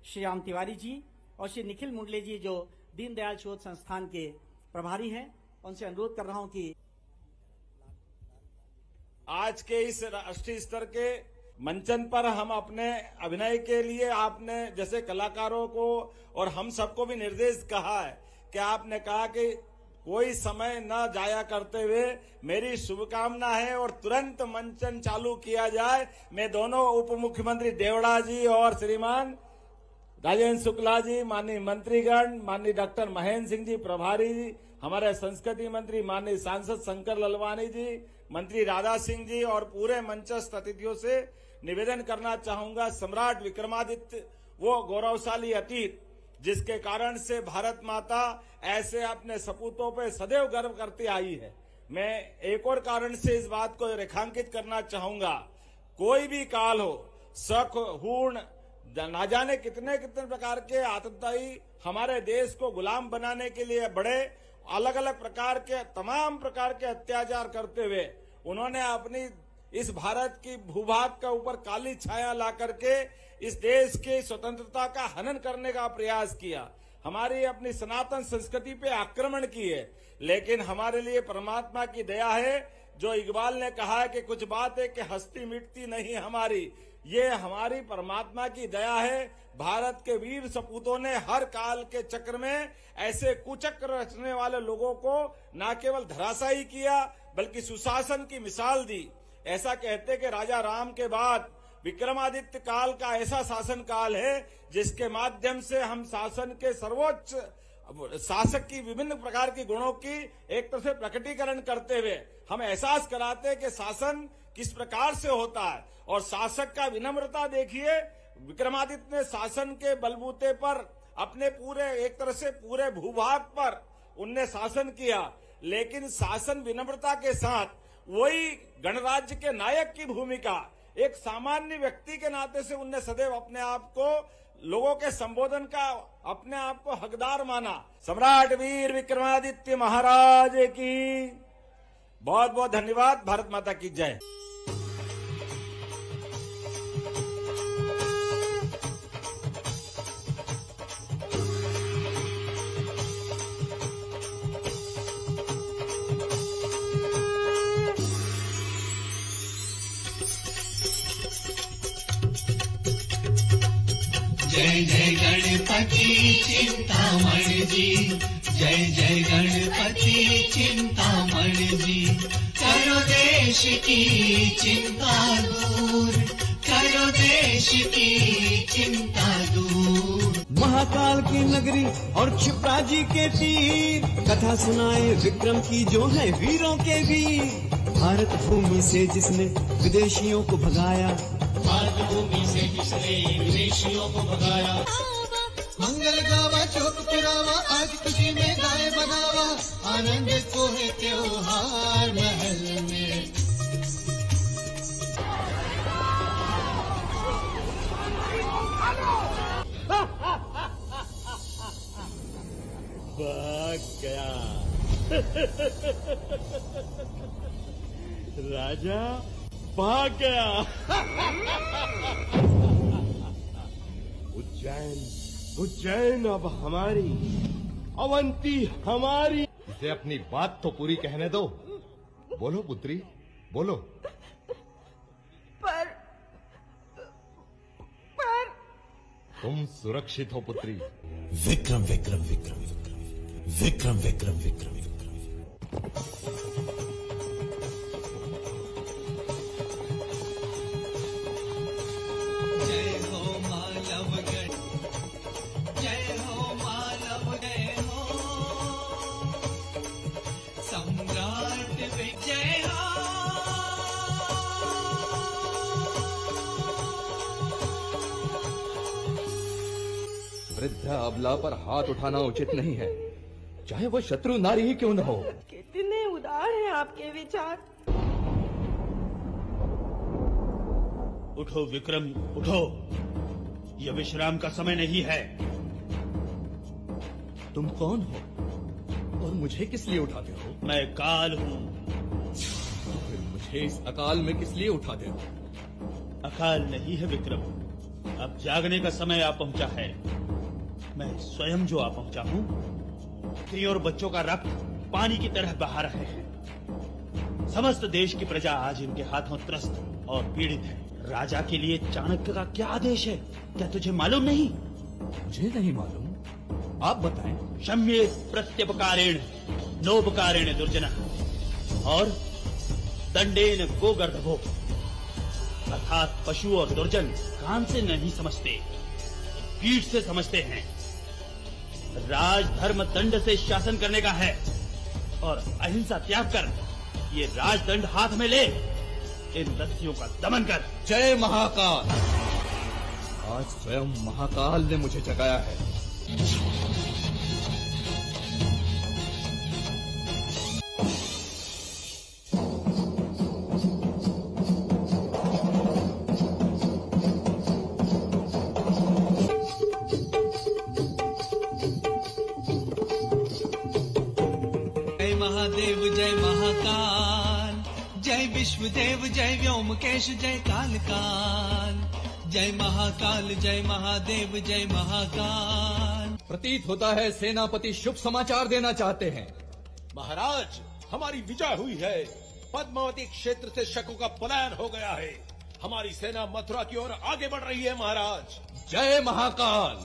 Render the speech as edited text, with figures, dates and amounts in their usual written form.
श्री राम तिवारी जी और श्री निखिल मुंडले जी जो दीनदयाल शोध संस्थान के प्रभारी हैं, उनसे अनुरोध कर रहा हूं कि आज के इस राष्ट्रीय स्तर के मंचन पर हम अपने अभिनय के लिए आपने जैसे कलाकारों को और हम सबको भी निर्देश कहा है कि आपने कहा कि कोई समय न जाया करते हुए मेरी शुभकामना है और तुरंत मंचन चालू किया जाए। मैं दोनों उप मुख्यमंत्री देवड़ा जी और श्रीमान राजेंद्र शुक्ला जी, माननीय मंत्रीगण, माननीय डॉक्टर महेंद्र सिंह जी प्रभारी जी, हमारे संस्कृति मंत्री माननीय सांसद शंकर ललवानी जी, मंत्री राधा सिंह जी और पूरे मंचस्थ अतिथियों से निवेदन करना चाहूंगा, सम्राट विक्रमादित्य वो गौरवशाली अतीत जिसके कारण से भारत माता ऐसे अपने सपूतों पे सदैव गर्व करती आई है। मैं एक और कारण से इस बात को रेखांकित करना चाहूंगा, कोई भी काल हो, शक हूण ना जाने कितने कितने प्रकार के आतंकवादी हमारे देश को गुलाम बनाने के लिए बड़े अलग अलग प्रकार के तमाम प्रकार के अत्याचार करते हुए उन्होंने अपनी इस भारत की भूभाग के ऊपर काली छाया ला करके इस देश की स्वतंत्रता का हनन करने का प्रयास किया, हमारी अपनी सनातन संस्कृति पे आक्रमण किए। लेकिन हमारे लिए परमात्मा की दया है, जो इकबाल ने कहा है कि कुछ बात है कि हस्ती मिटती नहीं हमारी, ये हमारी परमात्मा की दया है। भारत के वीर सपूतों ने हर काल के चक्र में ऐसे कुचक्र रचने वाले लोगों को न केवल धराशायी किया बल्कि सुशासन की मिसाल दी। ऐसा कहते कि राजा राम के बाद विक्रमादित्य काल का ऐसा शासन काल है जिसके माध्यम से हम शासन के सर्वोच्च शासक की विभिन्न प्रकार की गुणों की एक तरह से प्रकटीकरण करते हुए हम एहसास कराते हैं कि शासन किस प्रकार से होता है। और शासक का विनम्रता देखिए, विक्रमादित्य ने शासन के बलबूते पर अपने पूरे एक तरह से पूरे भूभाग पर उनने शासन किया, लेकिन शासन विनम्रता के साथ वही गणराज्य के नायक की भूमिका एक सामान्य व्यक्ति के नाते से उनने सदैव अपने आप को लोगों के संबोधन का अपने आप को हकदार माना। सम्राट वीर विक्रमादित्य महाराज की बहुत बहुत धन्यवाद। भारत माता की जय। जय जय गणपति चिंतामणि जी, जय जय गणपति चिंतामणि जी, करो देश की चिंता दूर, करो देश की चिंता दूर। महाकाल की नगरी और क्षिप्रा जी के तीर, कथा सुनाए विक्रम की जो है वीरों के वीर। भारत भूमि से जिसने विदेशियों को भगाया, भारत भूमि से जिसने विदेशियों को भगाया। मंगल गावा चौक पुरावा, आज खुशी में गाए बगावा, आनंद को है त्योहार महल में। भाग गया राजा, भाग गया। उज्जैन अब हमारी, अवंती हमारी। इसे अपनी बात तो पूरी कहने दो। बोलो पुत्री, बोलो। पर तुम सुरक्षित हो पुत्री। विक्रम विक्रम विक्रम विक्रम विक्रम विक्रम विक्रम। जय हो मालवगढ़, जय हो मालवगढ़ हो, सम्राट विजय हो। वृद्ध अबला पर हाथ उठाना उचित नहीं है, चाहे वो शत्रु नारी ही क्यों न हो। कितने उदार हैं आपके विचार। उठो विक्रम, उठो, यह विश्राम का समय नहीं है। तुम कौन हो और मुझे किस लिए उठाते हो? मैं काल हूँ। फिर मुझे इस अकाल में किस लिए उठाते हो? अकाल नहीं है विक्रम, अब जागने का समय आ पहुंचा है। मैं स्वयं जो आ पहुंचा हूं। स्त्री और बच्चों का रक्त पानी की तरह बहा रहे हैं। समस्त देश की प्रजा आज इनके हाथों त्रस्त और पीड़ित है। राजा के लिए चाणक्य का क्या आदेश है, क्या तुझे मालूम नहीं? मुझे नहीं मालूम, आप बताएं। शम्ये प्रत्यपकारेण नोपकारेण दुर्जना और दंडेन गोगर्धभो। अर्थात पशु और दुर्जन कान से नहीं समझते, पीठ से समझते हैं। राजधर्म दंड से शासन करने का है और अहिंसा त्याग कर ये राजदंड हाथ में ले इन दस्युओं का दमन कर। जय महाकाल। आज स्वयं महाकाल ने मुझे जगाया है। जय महादेव जय महाकाल, जय विश्वदेव जय व्योमकेश जय काल काल। जय महाकाल जय महादेव जय महाकाल। प्रतीत होता है सेनापति शुभ समाचार देना चाहते हैं। महाराज, हमारी विजय हुई है। पद्मावती क्षेत्र से शकों का पलायन हो गया है। हमारी सेना मथुरा की ओर आगे बढ़ रही है महाराज। जय महाकाल।